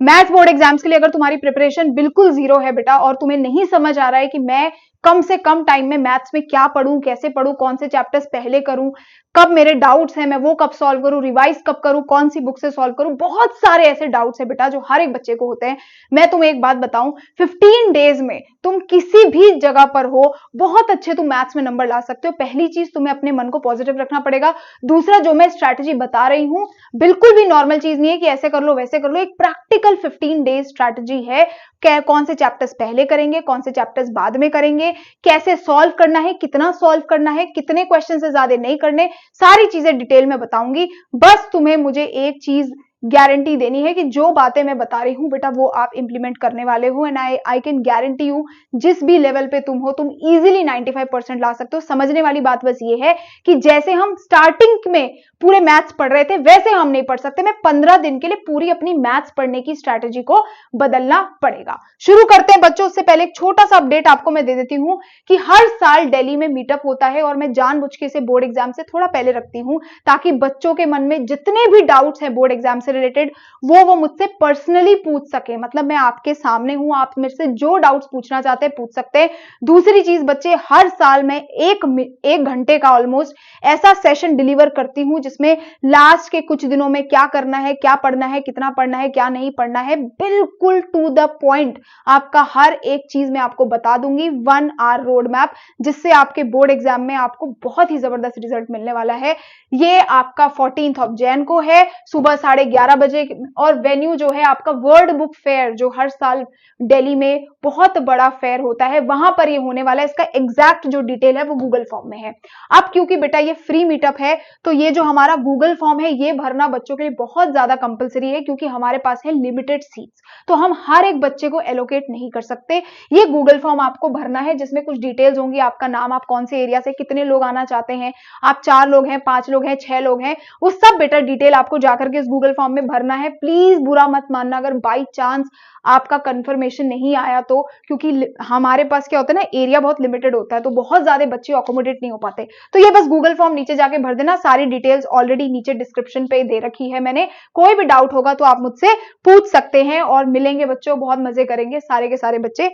Maths board exams के लिए अगर तुम्हारी प्रिपरेशन बिल्कुल जीरो है बेटा और तुम्हें नहीं समझ आ रहा है कि मैं कम से कम टाइम में मैथ्स में क्या पढूं, कैसे पढूं, कौन से चैप्टर्स पहले करूं, कब मेरे डाउट्स हैं मैं वो कब सॉल्व करूं, रिवाइज कब करूं, कौन सी बुक से सॉल्व करूं, बहुत सारे ऐसे डाउट्स हैं बेटा जो हर एक बच्चे को होते हैं। मैं तुम्हें एक बात बताऊं, 15 डेज में तुम किसी भी जगह पर हो बहुत अच्छे तुम मैथ्स में नंबर ला सकते हो। पहली चीज तुम्हें अपने मन को पॉजिटिव रखना पड़ेगा। दूसरा, जो मैं स्ट्रैटेजी बता रही हूं बिल्कुल भी नॉर्मल चीज नहीं है कि ऐसे कर लो वैसे कर लो, एक प्रैक्टिकल 15 डेज स्ट्रैटेजी है। कौन से चैप्टर्स पहले करेंगे, कौन से चैप्टर्स बाद में करेंगे, कैसे सॉल्व करना है, कितना सॉल्व करना है, कितने क्वेश्चन से ज्यादा नहीं करने, सारी चीजें डिटेल में बताऊंगी। बस तुम्हें मुझे एक चीज गारंटी देनी है कि जो बातें मैं बता रही हूं बेटा वो आप इंप्लीमेंट करने वाले हो। And I can guarantee you, जिस भी लेवल पे तुम हो तुम इजीली 95% ला सकते हो। समझने वाली बात बस ये है कि जैसे हम स्टार्टिंग में पूरे मैथ्स पढ़ रहे थे वैसे हम नहीं पढ़ सकते। मैं 15 दिन के लिए पूरी अपनी मैथ्स पढ़ने की स्ट्रैटेजी को बदलना पड़ेगा। शुरू करते हैं बच्चों। उससे पहले एक छोटा सा अपडेट आपको मैं दे देती हूं कि हर साल दिल्ली में मीटअप होता है और मैं जानबूझ के इसे बोर्ड एग्जाम से थोड़ा पहले रखती हूं ताकि बच्चों के मन में जितने भी डाउट्स हैं बोर्ड एग्जाम से रिलेटेड वो मुझसे पर्सनली पूछ सके। मतलब मैं आपके सामने हूं, आप मेरे से जो डाउट्स पूछना चाहते हैं पूछ सकते हैं। दूसरी चीज बच्चे, हर साल मैं एक घंटे का ऑलमोस्ट ऐसा सेशन डिलीवर करती हूं जिसमें लास्ट के कुछ दिनों में क्या करना है, क्या पढ़ना है, कितना पढ़ना है, क्या नहीं पढ़ना है, बिल्कुल टू द पॉइंट आपका हर एक चीज मैं आपको बता दूंगी। 1 आवर रोड मैप, जिससे आपके बोर्ड एग्जाम में आपको बहुत ही जबरदस्त रिजल्ट मिलने वाला है। ये आपका 14 जैन को है, सुबह 11:30 बजे। और वेन्यू जो है आपका वर्ल्ड बुक फेयर, जो हर साल दिल्ली में बहुत बड़ा फेयर होता है, वहां पर ये होने वाला है। इसका एग्जैक्ट जो डिटेल है वो गूगल फॉर्म में है। अब क्योंकि बेटा ये फ्री मीटअप है तो ये जो हमारा गूगल फॉर्म है ये भरना बच्चों के लिए बहुत ज्यादा कंपलसरी है, क्योंकि हमारे पास है लिमिटेड सीट्स, तो हम हर एक बच्चे को एलोकेट नहीं कर सकते। ये गूगल फॉर्म आपको भरना है जिसमें कुछ डिटेल्स होंगी, आपका नाम, आप कौन से एरिया से, कितने लोग आना चाहते हैं, आप 4 लोग हैं, 5 लोग हैं, 6 लोग हैं, वो सब बेटा डिटेल आपको जाकर के इस गूगल फॉर्म में भरना है। प्लीज बुरा मत मानना अगर बाई चांस आपका कंफर्मेशन नहीं आया तो, क्योंकि हमारे पास क्या होता है ना, एरिया बहुत लिमिटेड होता है तो बहुत ज्यादा बच्चे अकोमोडेट नहीं हो पाते। तो ये बस गूगल फॉर्म नीचे जाके भर देना। सारी डिटेल्स ऑलरेडी नीचे डिस्क्रिप्शन पे दे रखी है मैंने। कोई भी डाउट होगा तो आप मुझसे पूछ सकते हैं और मिलेंगे बच्चों, बहुत मजे करेंगे सारे के सारे बच्चे,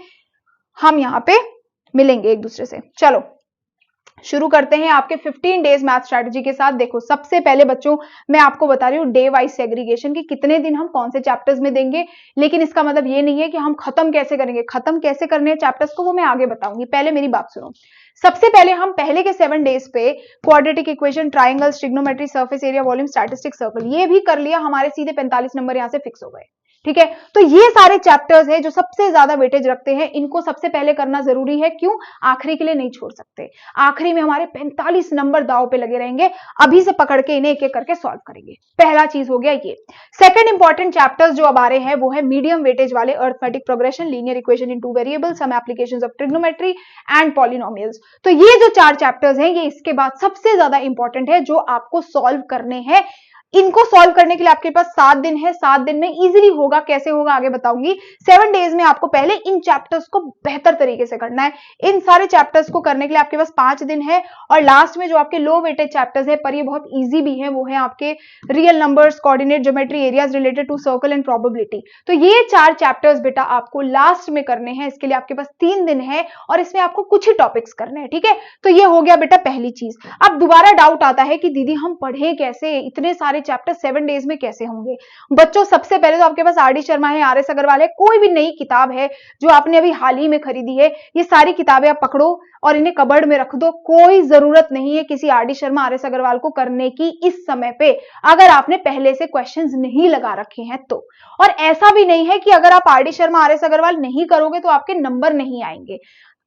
हम यहाँ पे मिलेंगे एक दूसरे से। चलो शुरू करते हैं आपके 15 डेज मैथ स्ट्रैटेजी के साथ। देखो सबसे पहले बच्चों मैं आपको बता रही हूँ डे वाइज सेग्रीगेशन की, कितने दिन हम कौन से चैप्टर्स में देंगे, लेकिन इसका मतलब ये नहीं है कि हम खत्म कैसे करेंगे। खत्म कैसे करने हैं चैप्टर्स को वो मैं आगे बताऊंगी, पहले मेरी बात सुनो। सबसे पहले हम पहले के 7 डेज पे quadratic equation, triangles, trigonometry, surface area, volume, statistics, circle, ये भी कर लिया, हमारे सीधे 45 नंबर यहां से फिक्स हो गए। ठीक है, तो ये सारे चैप्टर्स हैं जो सबसे ज्यादा वेटेज रखते हैं, इनको सबसे पहले करना जरूरी है। क्यों? आखिरी के लिए नहीं छोड़ सकते। आखिरी में हमारे 45 नंबर दाव पे लगे रहेंगे, अभी से पकड़ के इन्हें एक एक करके सॉल्व करेंगे। पहला चीज हो गया ये। सेकंड इंपॉर्टेंट चैप्टर्स जो अब आ रहे हैं वो है मीडियम वेटेज वाले, arithmetic progression, linear equation in 2 variable, some applications of trigonometry and polynomials. तो ये जो 4 चैप्टर्स हैं ये इसके बाद सबसे ज्यादा इंपॉर्टेंट है, जो आपको सॉल्व करने हैं। इनको सॉल्व करने के लिए आपके पास 7 दिन है। 7 दिन में इजीली होगा, कैसे होगा आगे बताऊंगी। 7 डेज में आपको पहले इन चैप्टर्स को बेहतर तरीके से करना है। इन सारे चैप्टर्स को करने के लिए आपके पास 5 दिन है। और लास्ट में जो आपके लो वेटेज चैप्टर्स है, पर ये बहुत इजी भी है, वो है आपके real numbers, coordinate geometry, areas related to circle and probability. तो ये 4 चैप्टर्स बेटा आपको लास्ट में करने हैं। इसके लिए आपके पास 3 दिन है और इसमें आपको कुछ ही टॉपिक्स करने हैं। ठीक है, तो ये हो गया बेटा पहली चीज। अब दोबारा डाउट आता है कि दीदी हम पढ़े कैसे, इतने सारे चैप्टर 7 डेज में कैसे होंगे। बच्चों सबसे पहले तो आपके पास आर.डी. शर्मा है, आर.एस. अग्रवाल है, कोई भी नई किताब है जो आपने अभी हाल ही में खरीदी है, ये सारी किताबें आप पकड़ो और इन्हें कबर्ड में रख दो। कोई जरूरत नहीं है किसी आर.डी. शर्मा, आर.एस. अग्रवाल को करने की इस समय पे, अगर आपने पहले से क्वेश्चंस नहीं लगा रखे हैं तो। और ऐसा भी नहीं है कि अगर आप आर.डी. शर्मा, आर.एस. अग्रवाल नहीं करोगे तो आपके नंबर नहीं आएंगे।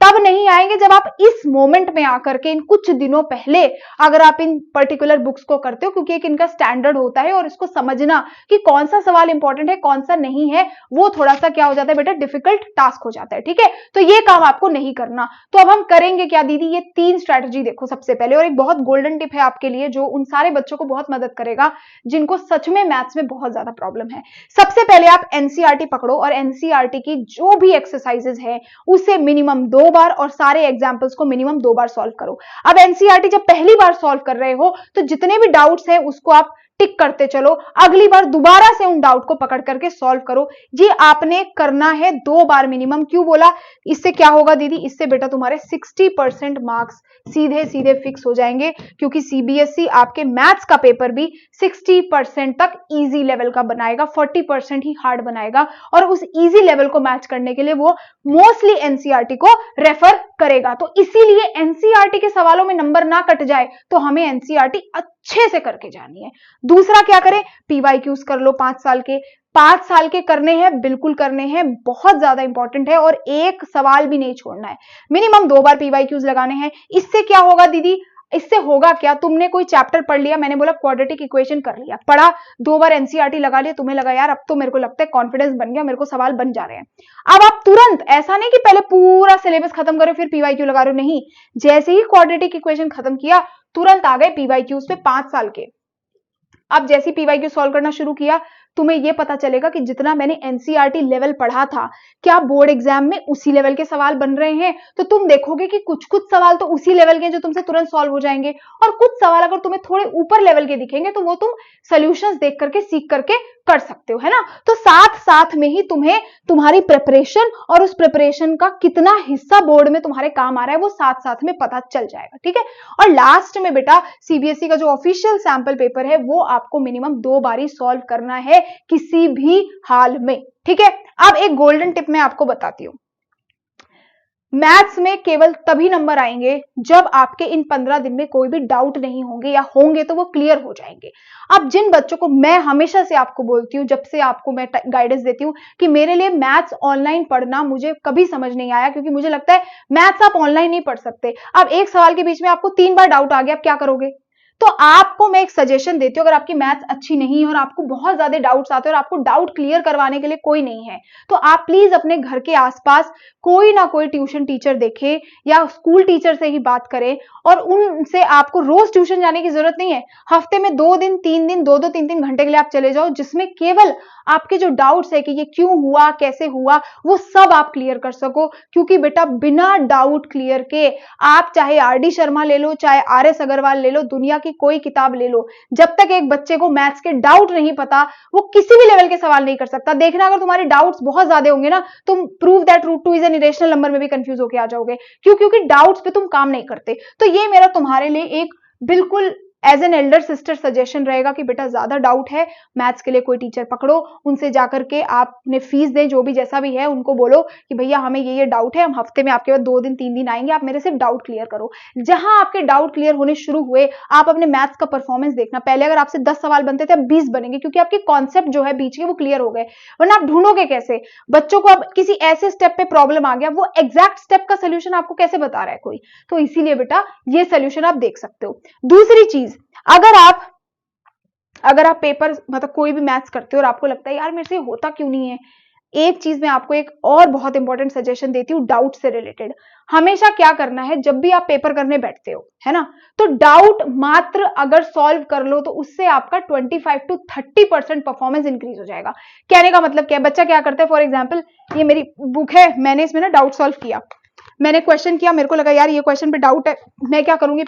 तब नहीं आएंगे जब आप इस मोमेंट में आकर के इन कुछ दिनों पहले अगर आप इन पर्टिकुलर बुक्स को करते हो, क्योंकि एक इनका स्टैंडर्ड होता है और इसको समझना कि कौन सा सवाल इंपॉर्टेंट है कौन सा नहीं है, वो थोड़ा सा क्या हो जाता है बेटा, डिफिकल्ट टास्क हो जाता है। ठीक है, तो ये काम आपको नहीं करना। तो अब हम करेंगे क्या दीदी, ये 3 स्ट्रैटेजी देखो सबसे पहले, और एक बहुत गोल्डन टिप है आपके लिए जो उन सारे बच्चों को बहुत मदद करेगा जिनको सच में मैथ्स में बहुत ज्यादा प्रॉब्लम है। सबसे पहले आप एनसीईआरटी पकड़ो और एनसीईआरटी की जो भी एक्सरसाइजेज है उसे मिनिमम 2 बार और सारे एग्जाम्पल्स को मिनिमम 2 बार सॉल्व करो। अब एनसीईआरटी जब पहली बार सॉल्व कर रहे हो तो जितने भी डाउट्स हैं उसको आप टिक करते चलो, अगली बार दोबारा से उन डाउट को पकड़ करके सॉल्व करो। ये आपने करना है 2 बार मिनिमम। क्यों बोला? इससे क्या होगा दीदी? इससे बेटा तुम्हारे 60% मार्क्स सीधे सीधे फिक्स हो जाएंगे, क्योंकि सीबीएसई आपके मैथ्स का पेपर भी 60% तक इजी लेवल का बनाएगा, 40% ही हार्ड बनाएगा, और उस इजी लेवल को मैच करने के लिए वो मोस्टली एनसीईआरटी को रेफर करेगा। तो इसीलिए एनसीईआरटी के सवालों में नंबर ना कट जाए तो हमें एनसीईआरटी अच्छे से करके जानी है। दूसरा क्या करें? पीवाईक्यूज कर लो 5 साल के। 5 साल के करने हैं, बिल्कुल करने हैं, बहुत ज्यादा इंपॉर्टेंट है, और एक सवाल भी नहीं छोड़ना है। मिनिमम 2 बार पीवाईक्यूज लगाने हैं। इससे क्या होगा दीदी? इससे होगा क्या? तुमने कोई चैप्टर पढ़ लिया, मैंने बोला क्वाड्रेटिक इक्वेशन कर लिया, पढ़ा, 2 बार एनसीईआरटी लगा लिया, तुम्हें लगा यार अब तो मेरे को लगता है कॉन्फिडेंस बन गया, मेरे को सवाल बन जा रहे हैं। अब आप तुरंत, ऐसा नहीं कि पहले पूरा सिलेबस खत्म करो फिर पीवाईक्यू लगा रहे हो, नहीं, जैसे ही क्वाड्रेटिक इक्वेशन खत्म किया तुरंत आ गए पीवाईक्यूज पे 5 साल के। अब जैसे पीवाईक्यू सॉल्व करना शुरू किया, तुम्हें यह पता चलेगा कि जितना मैंने एनसीईआरटी लेवल पढ़ा था, क्या बोर्ड एग्जाम में उसी लेवल के सवाल बन रहे हैं? तो तुम देखोगे कि कुछ कुछ सवाल तो उसी लेवल के जो तुमसे तुरंत सॉल्व हो जाएंगे, और कुछ सवाल अगर तुम्हें थोड़े ऊपर लेवल के दिखेंगे तो वो तुम सॉल्यूशंस देख करके सीख करके कर सकते हो, है ना। तो साथ साथ में ही तुम्हें तुम्हारी प्रिपरेशन और उस प्रिपरेशन का कितना हिस्सा बोर्ड में तुम्हारे काम आ रहा है वो साथ साथ में पता चल जाएगा, ठीक है। और लास्ट में बेटा सीबीएसई का जो ऑफिशियल सैंपल पेपर है वो आपको मिनिमम 2 बार ही सॉल्व करना है किसी भी हाल में, ठीक है। अब एक गोल्डन टिप मैं आपको बताती हूं। मैथ्स में केवल तभी नंबर आएंगे जब आपके इन 15 दिन में कोई भी डाउट नहीं होंगे, या होंगे तो वो क्लियर हो जाएंगे। अब जिन बच्चों को, मैं हमेशा से आपको बोलती हूं, जब से आपको मैं गाइडेंस देती हूं कि मेरे लिए मैथ्स ऑनलाइन पढ़ना मुझे कभी समझ नहीं आया, क्योंकि मुझे लगता है मैथ्स आप ऑनलाइन नहीं पढ़ सकते। अब एक सवाल के बीच में आपको 3 बार डाउट आ गया, आप क्या करोगे? तो आपको मैं एक सजेशन देती हूं, अगर आपकी मैथ्स अच्छी नहीं है और आपको बहुत ज्यादा डाउट्स आते हैं और आपको डाउट क्लियर करवाने के लिए कोई नहीं है, तो आप प्लीज अपने घर के आसपास कोई ना कोई ट्यूशन टीचर देखें या स्कूल टीचर से ही बात करें, और उनसे, आपको रोज ट्यूशन जाने की जरूरत नहीं है, हफ्ते में 2 दिन 3 दिन 2-2 3-3 घंटे के लिए आप चले जाओ, जिसमें केवल आपके जो डाउट्स है कि ये क्यों हुआ, कैसे हुआ, वो सब आप क्लियर कर सको। क्योंकि बेटा बिना डाउट क्लियर के आप चाहे आरडी शर्मा ले लो, चाहे आरएस अग्रवाल ले लो, दुनिया की कोई किताब ले लो, जब तक एक बच्चे को मैथ्स के डाउट नहीं पता वो किसी भी लेवल के सवाल नहीं कर सकता। देखना, अगर तुम्हारे डाउट्स बहुत ज्यादा होंगे ना, तुम prove that root 2 is an irrational number में भी कंफ्यूज होकर आ जाओगे। क्यों? क्योंकि डाउट्स पे तुम काम नहीं करते। तो ये मेरा तुम्हारे लिए एक बिल्कुल as an elder sister suggestion रहेगा कि बेटा ज्यादा डाउट है, मैथ्स के लिए कोई टीचर पकड़ो, उनसे जाकर के आपने फीस दें, जो भी जैसा भी है, उनको बोलो कि भैया हमें ये डाउट है, हम हफ्ते में आपके पास 2 दिन 3 दिन आएंगे, आप मेरे सिर्फ डाउट क्लियर करो। जहां आपके डाउट क्लियर होने शुरू हुए, आप अपने मैथ्स का परफॉर्मेंस देखना, पहले अगर आपसे 10 सवाल बनते थे अब 20 बनेंगे, क्योंकि आपके कॉन्सेप्ट जो है बीच के वो क्लियर हो गए। वरना आप ढूंढोगे कैसे? बच्चों को अब किसी ऐसे स्टेप पे प्रॉब्लम आ गया, वो एग्जैक्ट स्टेप का सोल्यूशन आपको कैसे बता रहा है कोई? तो इसीलिए बेटा ये सोल्यूशन आप देख सकते हो। दूसरी चीज, अगर आप पेपर, मतलब कोई भी मैथ्स करते हो और आपको लगता है यार मेरे से होता क्यों नहीं है, एक चीज मैं आपको एक और बहुत इंपॉर्टेंट सजेशन देती हूँ डाउट से रिलेटेड। हमेशा क्या करना है, जब भी आप पेपर करने बैठते हो, है ना, तो डाउट मात्र अगर सॉल्व कर लो तो उससे आपका 25 to 30% परफॉर्मेंस इंक्रीज हो जाएगा। कहने का मतलब क्या है? बच्चा क्या करता है, फॉर एग्जाम्पल ये मेरी बुक है, मैंने इसमें ना डाउट सॉल्व किया, मैंने क्वेश्चन किया, मेरे को लगा यार ये क्वेश्चन पे डाउट है, मैं क्या करूंगी,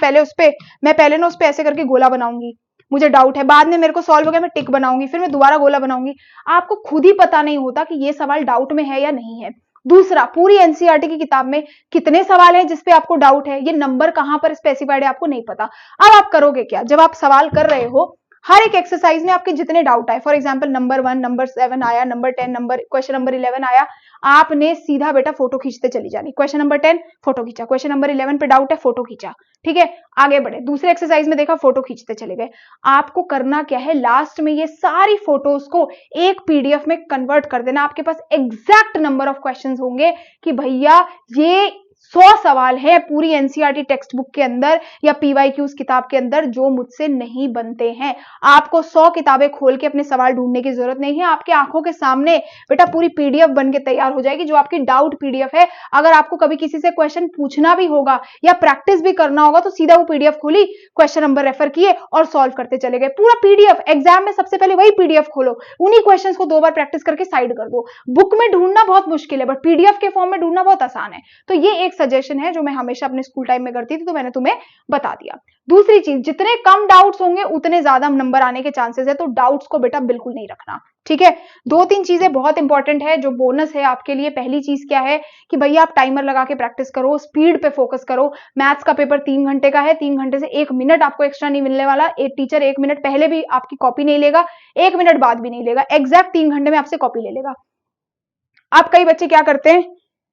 मैं पहले ना उस पे ऐसे करके गोला बनाऊंगी, मुझे डाउट है, बाद में मेरे को सॉल्व हो गया, मैं टिक बनाऊंगी, फिर मैं दोबारा गोला बनाऊंगी। आपको खुद ही पता नहीं होता कि ये सवाल डाउट में है या नहीं है। दूसरा, पूरी एनसीईआरटी की किताब में कितने सवाल हैं जिसपे आपको डाउट है, ये नंबर कहां पर स्पेसिफाइड है आपको नहीं पता। अब आप करोगे क्या? जब आप सवाल कर रहे हो, हर एक एक्सरसाइज में आपके जितने डाउट आए, फॉर एग्जांपल नंबर 1, नंबर 7 आया, नंबर 10, क्वेश्चन नंबर 11 आया, आपने सीधा बेटा फोटो खींचते चली जानी। क्वेश्चन नंबर 10 फोटो खींचा, क्वेश्चन नंबर 11 पे डाउट है, फोटो खींचा, ठीक है, आगे बढ़े, दूसरे एक्सरसाइज में देखा, फोटो खींचते चले गए। आपको करना क्या है, लास्ट में ये सारी फोटोज को एक पीडीएफ में कन्वर्ट कर देना। आपके पास एग्जैक्ट नंबर ऑफ क्वेश्चंस होंगे कि भैया ये 100 सवाल है पूरी एनसीईआरटी टेक्स्ट बुक के अंदर या पीवाईक्यूज किताब के अंदर जो मुझसे नहीं बनते हैं। आपको 100 किताबें खोल के अपने सवाल ढूंढने की जरूरत नहीं है, आपके आंखों के सामने बेटा पूरी पीडीएफ बन के तैयार हो जाएगी, जो आपकी डाउट पीडीएफ है। अगर आपको कभी किसी से क्वेश्चन पूछना भी होगा या प्रैक्टिस भी करना होगा तो सीधा वो पीडीएफ खोली, क्वेश्चन नंबर रेफर किए और सॉल्व करते चले गए। पूरा पीडीएफ, एग्जाम में सबसे पहले वही पीडीएफ खोलो, उन्हीं क्वेश्चन को 2 बार प्रैक्टिस करके साइड कर दो। बुक में ढूंढना बहुत मुश्किल है, बट पीडीएफ के फॉर्म में ढूंढना बहुत आसान है। तो ये एक सजेशन है जो मैं हमेशा अपने स्कूल टाइम में करती थी, तो मैंने तुम्हें बता दिया। दूसरी चीज, जितने कम डाउट्स होंगे उतने ज्यादा नंबर आने के चांसेस है, तो डाउट्स को बेटा बिल्कुल नहीं रखना, ठीक है। 2-3 चीजें बहुत इंपॉर्टेंट है जो बोनस है आपके लिए। पहली चीज क्या है कि भैया आप टाइमर लगा के प्रैक्टिस करो, स्पीड पे फोकस करो। मैथ्स का पेपर 3 घंटे का है, 3 घंटे से 1 मिनट आपको एक्स्ट्रा नहीं मिलने वाला। एक टीचर 1 मिनट पहले भी आपकी कॉपी नहीं लेगा, 1 मिनट बाद भी नहीं लेगा, एग्जैक्ट 3 घंटे में आपसे कॉपी ले लेगा। अब कई बच्चे क्या करते हैं,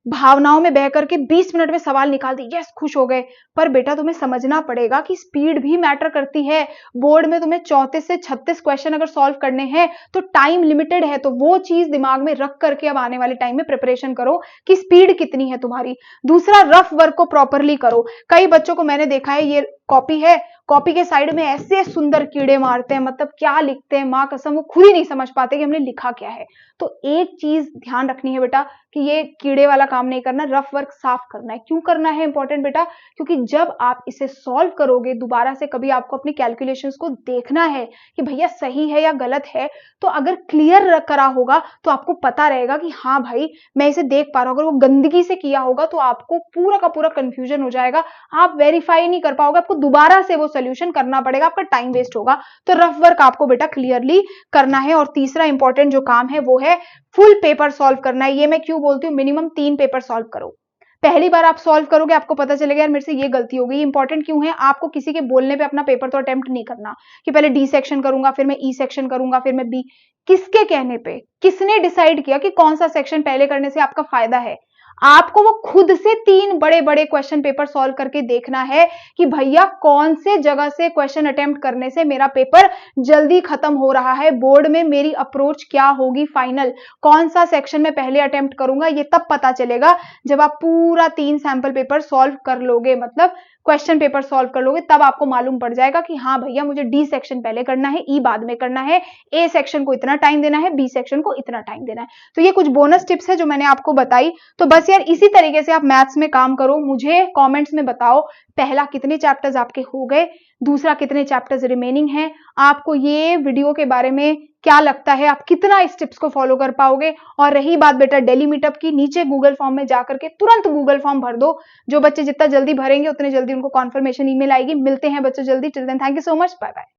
भावनाओं में बह करके 20 मिनट में सवाल निकाल दी, यस खुश हो गए। पर बेटा तुम्हें समझना पड़ेगा कि स्पीड भी मैटर करती है। बोर्ड में तुम्हें 34 से 36 क्वेश्चन अगर सॉल्व करने हैं तो टाइम लिमिटेड है, तो वो चीज दिमाग में रख करके अब आने वाले टाइम में प्रिपरेशन करो कि स्पीड कितनी है तुम्हारी। दूसरा, रफ वर्क को प्रॉपरली करो। कई बच्चों को मैंने देखा है, ये कॉपी है, कॉपी के साइड में ऐसे सुंदर कीड़े मारते हैं, मतलब क्या लिखते हैं मां कसम, वो खुद ही नहीं समझ पाते कि हमने लिखा क्या है। तो एक चीज ध्यान रखनी है बेटा कि ये कीड़े वाला काम नहीं करना, रफ वर्क साफ करना है। क्यों करना है इंपॉर्टेंट बेटा, क्योंकि जब आप इसे सॉल्व करोगे दोबारा से कभी आपको अपनी कैलकुलेशंस को देखना है कि भैया सही है या गलत है, तो अगर क्लियर करा होगा तो आपको पता रहेगा कि हाँ भाई मैं इसे देख पा रहा हूं। अगर वो गंदगी से किया होगा तो आपको पूरा का पूरा कंफ्यूजन हो जाएगा, आप वेरीफाई नहीं कर पाओगे, आपको दोबारा से वो सोल्यूशन करना पड़ेगा, आपका टाइम वेस्ट होगा। तो रफ वर्क आपको बेटा क्लियरली करना है। और तीसरा इंपॉर्टेंट जो काम है वो है फुल पेपर सॉल्व करना है। ये मैं क्यों बोलती हूँ, मिनिमम 3 पेपर सॉल्व करो। पहली बार आप सॉल्व करोगे आपको पता चलेगा यार मेरे से ये गलती हो गई। इंपॉर्टेंट क्यों है, आपको किसी के बोलने पे अपना पेपर तो अटेम्प्ट नहीं करना कि पहले डी सेक्शन करूंगा, फिर मैं ई सेक्शन करूंगा, फिर मैं बी। किसके कहने पे, किसने डिसाइड किया कि कौन सा सेक्शन पहले करने से आपका फायदा है? आपको वो खुद से 3 बड़े बड़े क्वेश्चन पेपर सॉल्व करके देखना है कि भैया कौन से जगह से क्वेश्चन अटेम्प्ट करने से मेरा पेपर जल्दी खत्म हो रहा है, बोर्ड में मेरी अप्रोच क्या होगी, फाइनल कौन सा सेक्शन में पहले अटेम्प्ट करूंगा। ये तब पता चलेगा जब आप पूरा 3 सैंपल पेपर सॉल्व कर लोगे, मतलब क्वेश्चन पेपर सॉल्व कर लोगे, तब आपको मालूम पड़ जाएगा कि हाँ भैया मुझे डी सेक्शन पहले करना है, ई बाद में करना है, ए सेक्शन को इतना टाइम देना है, बी सेक्शन को इतना टाइम देना है। तो ये कुछ बोनस टिप्स है जो मैंने आपको बताई। तो बस यार इसी तरीके से आप मैथ्स में काम करो। मुझे कमेंट्स में बताओ पहला कितने चैप्टर्स आपके हो गए, दूसरा कितने चैप्टर्स रिमेनिंग हैं, आपको ये वीडियो के बारे में क्या लगता है, आप कितना इस टिप्स को फॉलो कर पाओगे। और रही बात बेटा डेली मीटअप की, नीचे गूगल फॉर्म में जाकर के तुरंत गूगल फॉर्म भर दो। जो बच्चे जितना जल्दी भरेंगे उतने जल्दी उनको कॉन्फर्मेशन ईमेल आएगी। मिलते हैं बच्चों जल्दी, till then thank you so much, bye bye.